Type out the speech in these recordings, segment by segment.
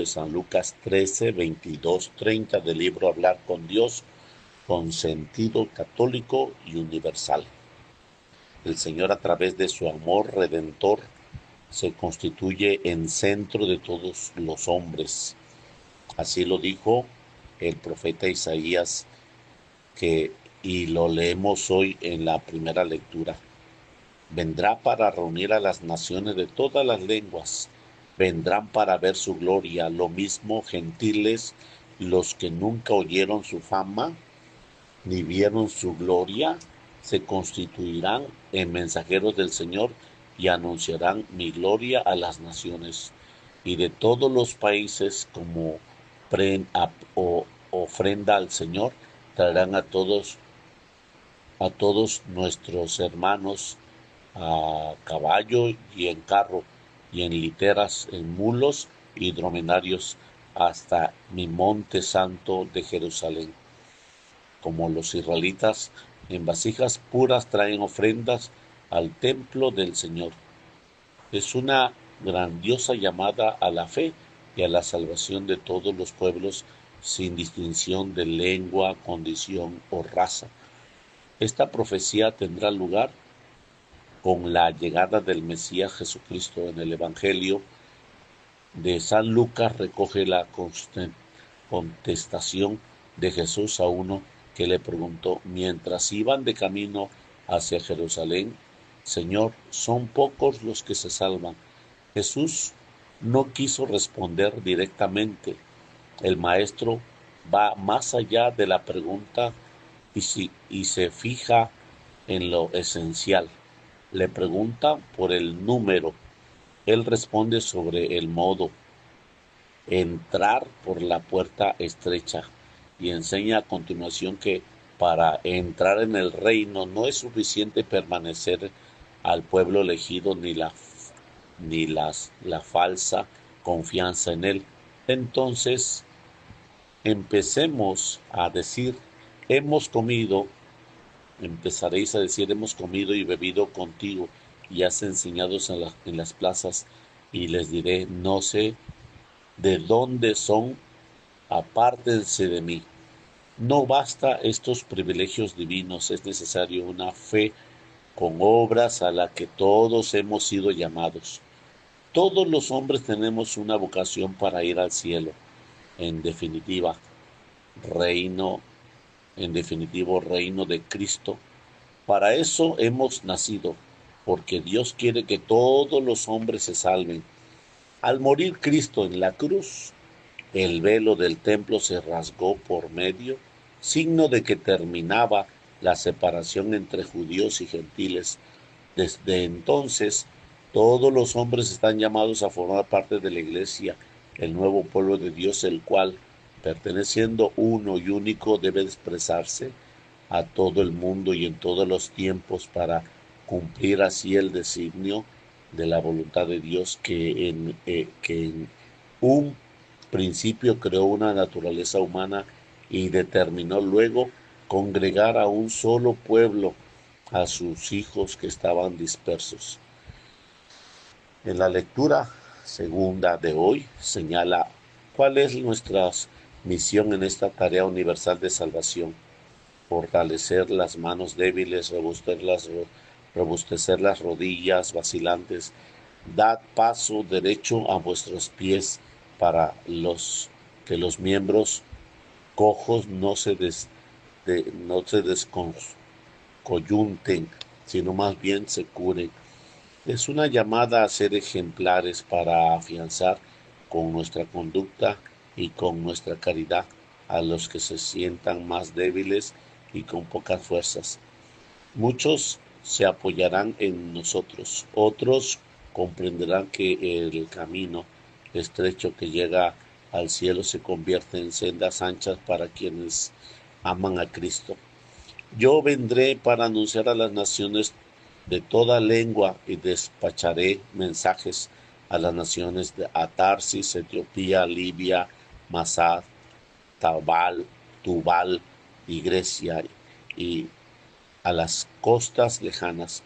de San Lucas 13, 22, 30 del libro Hablar con Dios con sentido católico y universal. El Señor, a través de su amor redentor, se constituye en centro de todos los hombres. Así lo dijo el profeta Isaías, y lo leemos hoy en la primera lectura. Vendrá para reunir a las naciones de todas las lenguas. Vendrán para ver su gloria, lo mismo gentiles, los que nunca oyeron su fama, ni vieron su gloria, se constituirán en mensajeros del Señor y anunciarán mi gloria a las naciones. Y de todos los países, como ofrenda al Señor, traerán a todos nuestros hermanos a caballo y en carro, y en literas, en mulos y dromedarios, hasta mi monte santo de Jerusalén. Como los israelitas, en vasijas puras traen ofrendas al templo del Señor. Es una grandiosa llamada a la fe y a la salvación de todos los pueblos, sin distinción de lengua, condición o raza. Esta profecía tendrá lugar con la llegada del Mesías Jesucristo. En el Evangelio de San Lucas recoge la contestación de Jesús a uno que le preguntó, mientras iban de camino hacia Jerusalén: Señor, ¿son pocos los que se salvan? Jesús no quiso responder directamente. El maestro va más allá de la pregunta y se fija en lo esencial. Le pregunta por el número. Él responde sobre el modo: entrar por la puerta estrecha, y enseña a continuación que para entrar en el reino no es suficiente permanecer al pueblo elegido ni la falsa confianza en él. Entonces, empezaréis a decir, hemos comido y bebido contigo, y has enseñado en las plazas, y les diré, no sé de dónde son, apártense de mí. No basta estos privilegios divinos, es necesario una fe con obras a la que todos hemos sido llamados. Todos los hombres tenemos una vocación para ir al cielo. En definitivo, reino de Cristo. Para eso hemos nacido, porque Dios quiere que todos los hombres se salven. Al morir Cristo en la cruz, el velo del templo se rasgó por medio, signo de que terminaba la separación entre judíos y gentiles. Desde entonces, todos los hombres están llamados a formar parte de la Iglesia, el nuevo pueblo de Dios, el cual, perteneciendo uno y único, debe expresarse a todo el mundo y en todos los tiempos para cumplir así el designio de la voluntad de Dios, que en un principio creó una naturaleza humana y determinó luego congregar a un solo pueblo, a sus hijos que estaban dispersos. En la lectura segunda de hoy señala cuál es nuestra misión en esta tarea universal de salvación: fortalecer las manos débiles, robustecer las rodillas vacilantes. Dad paso derecho a vuestros pies, para que los miembros cojos no se descoyunten, sino más bien se curen. Es una llamada a ser ejemplares para afianzar con nuestra conducta y con nuestra caridad a los que se sientan más débiles y con pocas fuerzas. Muchos se apoyarán en nosotros, otros comprenderán que el camino estrecho que llega al cielo se convierte en sendas anchas para quienes aman a Cristo. Yo vendré para anunciar a las naciones de toda lengua y despacharé mensajes a las naciones de Tarsis, Etiopía, Libia, Masad, Tubal y Grecia, y a las costas lejanas.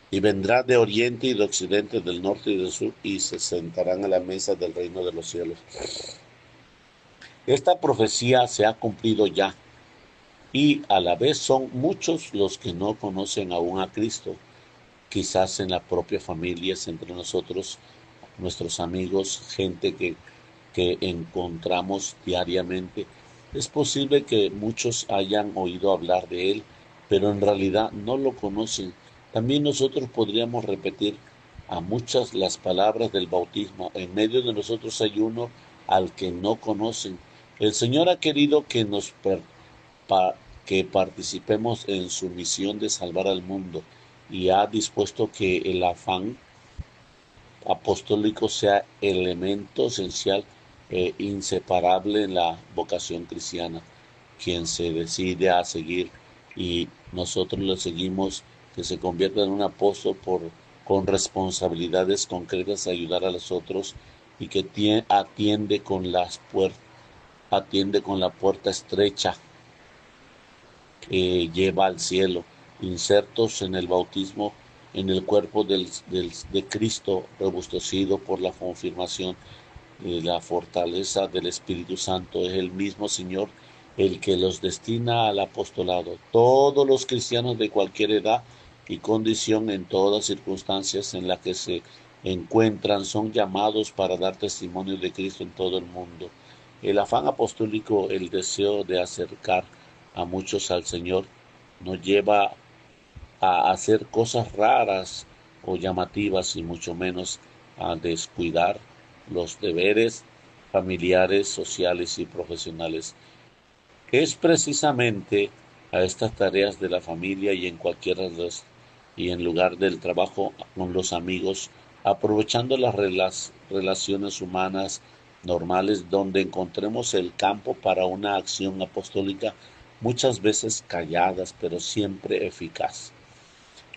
Y vendrá de oriente y de occidente, del norte y del sur, y se sentarán a la mesa del reino de los cielos. Esta profecía se ha cumplido ya y a la vez son muchos los que no conocen aún a Cristo, quizás en la propia familia, entre nosotros, nuestros amigos, gente que encontramos diariamente. Es posible que muchos hayan oído hablar de él, pero en realidad no lo conocen. También nosotros podríamos repetir a muchas las palabras del bautismo. En medio de nosotros hay uno al que no conocen. El Señor ha querido que pa- que participemos en su misión de salvar al mundo y ha dispuesto que el afán apostólico sea elemento esencial e inseparable en la vocación cristiana. Quien se decide a seguir y nosotros le seguimos, que se convierta en un apóstol con responsabilidades concretas a ayudar a los otros y que atiende con la puerta estrecha que lleva al cielo, insertos en el bautismo, en el cuerpo de Cristo, robustecido por la confirmación y la fortaleza del Espíritu Santo. Es el mismo Señor el que los destina al apostolado. Todos los cristianos de cualquier edad y condición, en todas circunstancias en las que se encuentran, son llamados para dar testimonio de Cristo en todo el mundo. El afán apostólico, el deseo de acercar a muchos al Señor, nos lleva a hacer cosas raras o llamativas y mucho menos a descuidar los deberes familiares, sociales y profesionales. Es precisamente a estas tareas de la familia y en cualquiera de las, y en lugar del trabajo con los amigos, aprovechando las relaciones humanas normales donde encontremos el campo para una acción apostólica, muchas veces calladas pero siempre eficaz.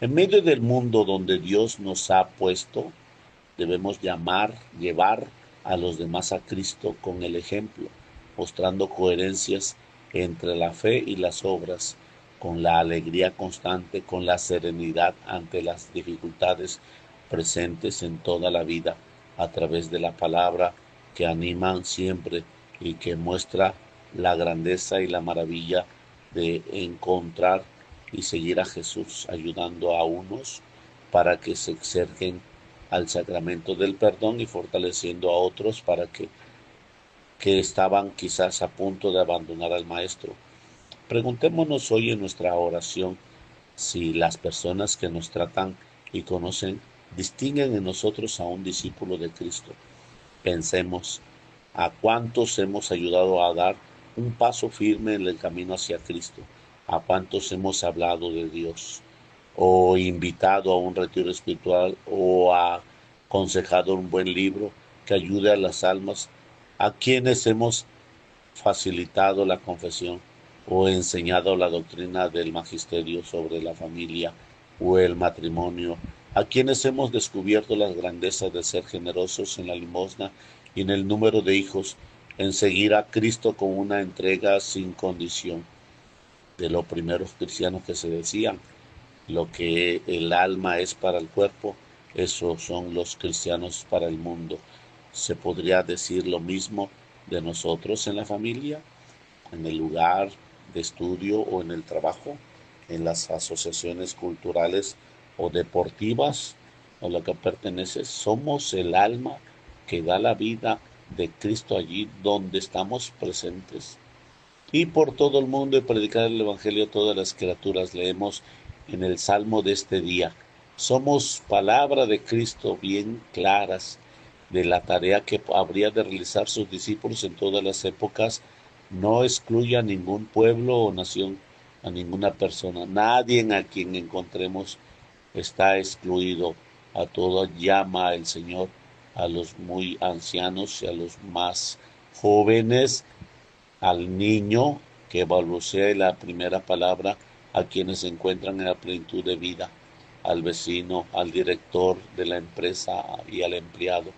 En medio del mundo donde Dios nos ha puesto, debemos llevar a los demás a Cristo con el ejemplo, mostrando coherencias entre la fe y las obras, con la alegría constante, con la serenidad ante las dificultades presentes en toda la vida, a través de la palabra que animan siempre y que muestra la grandeza y la maravilla de encontrar y seguir a Jesús, ayudando a unos para que se acerquen al sacramento del perdón y fortaleciendo a otros que estaban quizás a punto de abandonar al Maestro. Preguntémonos hoy en nuestra oración si las personas que nos tratan y conocen distinguen en nosotros a un discípulo de Cristo. Pensemos a cuántos hemos ayudado a dar un paso firme en el camino hacia Cristo, a cuántos hemos hablado de Dios, o invitado a un retiro espiritual, o aconsejado un buen libro que ayude a las almas, a quienes hemos facilitado la confesión o enseñado la doctrina del magisterio sobre la familia o el matrimonio, a quienes hemos descubierto las grandezas de ser generosos en la limosna y en el número de hijos, en seguir a Cristo con una entrega sin condición. De los primeros cristianos que se decían, lo que el alma es para el cuerpo, eso son los cristianos para el mundo. ¿Se podría decir lo mismo de nosotros en la familia, en el lugar de estudio o en el trabajo, en las asociaciones culturales o deportivas a la que perteneces? Somos el alma que da la vida de Cristo allí donde estamos presentes. Y por todo el mundo y predicar el Evangelio a todas las criaturas. Leemos en el Salmo de este día. Somos palabra de Cristo bien claras de la tarea que habría de realizar sus discípulos en todas las épocas. No excluye a ningún pueblo o nación, a ninguna persona. Nadie a quien encontremos está excluido. A todos llama el Señor, a los muy ancianos y a los más jóvenes, al niño que balbucea la primera palabra, a quienes se encuentran en la plenitud de vida, al vecino, al director de la empresa y al empleado.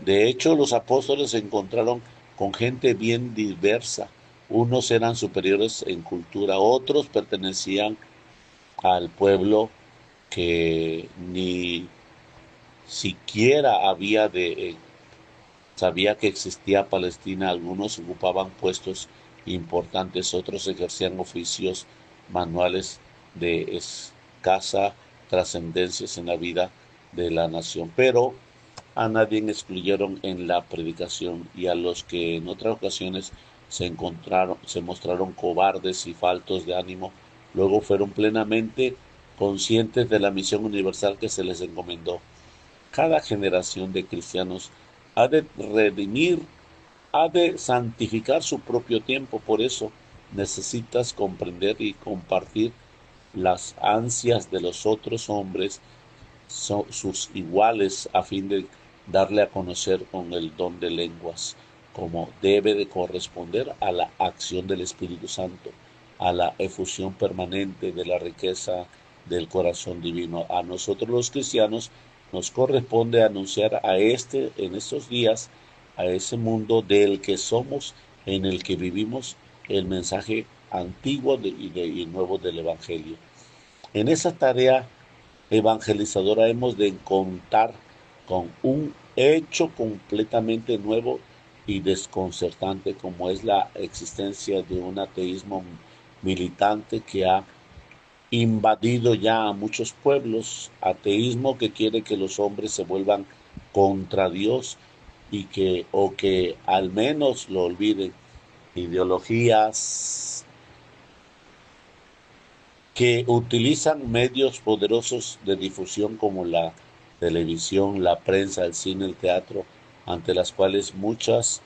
De hecho, los apóstoles se encontraron con gente bien diversa. Unos eran superiores en cultura, otros pertenecían al pueblo que ni siquiera había de Sabía que existía Palestina, algunos ocupaban puestos importantes, otros ejercían oficios manuales de escasa trascendencia en la vida de la nación, pero a nadie excluyeron en la predicación, y a los que en otras ocasiones se mostraron cobardes y faltos de ánimo, luego fueron plenamente conscientes de la misión universal que se les encomendó. Cada generación de cristianos ha de redimir, ha de santificar su propio tiempo. Por eso necesitas comprender y compartir las ansias de los otros hombres, sus iguales, a fin de darle a conocer con el don de lenguas, como debe de corresponder a la acción del Espíritu Santo, a la efusión permanente de la riqueza del corazón divino. A nosotros los cristianos nos corresponde anunciar en estos días, a ese mundo del que somos, en el que vivimos, el mensaje antiguo y nuevo del Evangelio. En esa tarea evangelizadora hemos de contar con un hecho completamente nuevo y desconcertante, como es la existencia de un ateísmo militante que ha invadido ya a muchos pueblos, ateísmo que quiere que los hombres se vuelvan contra Dios o que al menos lo olviden. Ideologías que utilizan medios poderosos de difusión como la televisión, la prensa, el cine, el teatro, ante las cuales muchos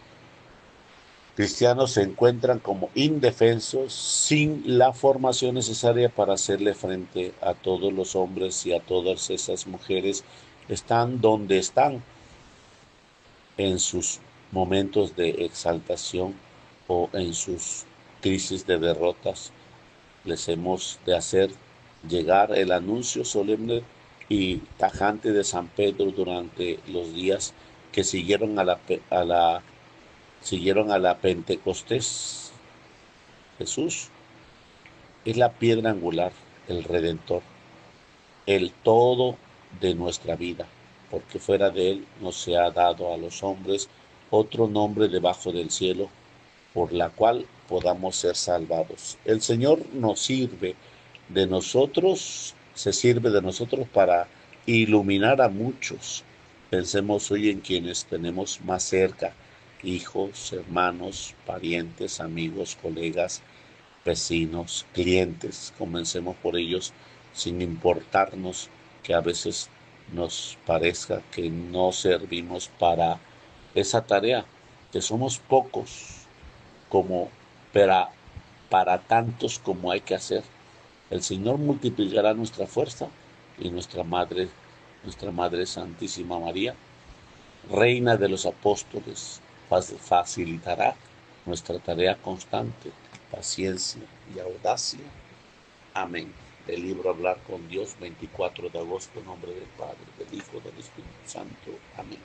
cristianos se encuentran como indefensos, sin la formación necesaria para hacerle frente a todos los hombres y a todas esas mujeres. Están donde están, en sus momentos de exaltación o en sus crisis de derrotas. Les hemos de hacer llegar el anuncio solemne y tajante de San Pedro durante los días que siguieron a la Pentecostés. Jesús es la piedra angular, el Redentor, el todo de nuestra vida, porque fuera de él no se ha dado a los hombres otro nombre debajo del cielo por la cual podamos ser salvados. El Señor se sirve de nosotros para iluminar a muchos. Pensemos hoy en quienes tenemos más cerca: hijos, hermanos, parientes, amigos, colegas, vecinos, clientes. Comencemos por ellos, sin importarnos que a veces nos parezca que no servimos para esa tarea, que somos pocos como para tantos como hay que hacer. El Señor multiplicará nuestra fuerza, y nuestra Madre Santísima María, Reina de los Apóstoles, facilitará nuestra tarea constante, paciencia y audacia. Amén. Del libro Hablar con Dios, 24 de agosto, en nombre del Padre, del Hijo, del Espíritu Santo. Amén.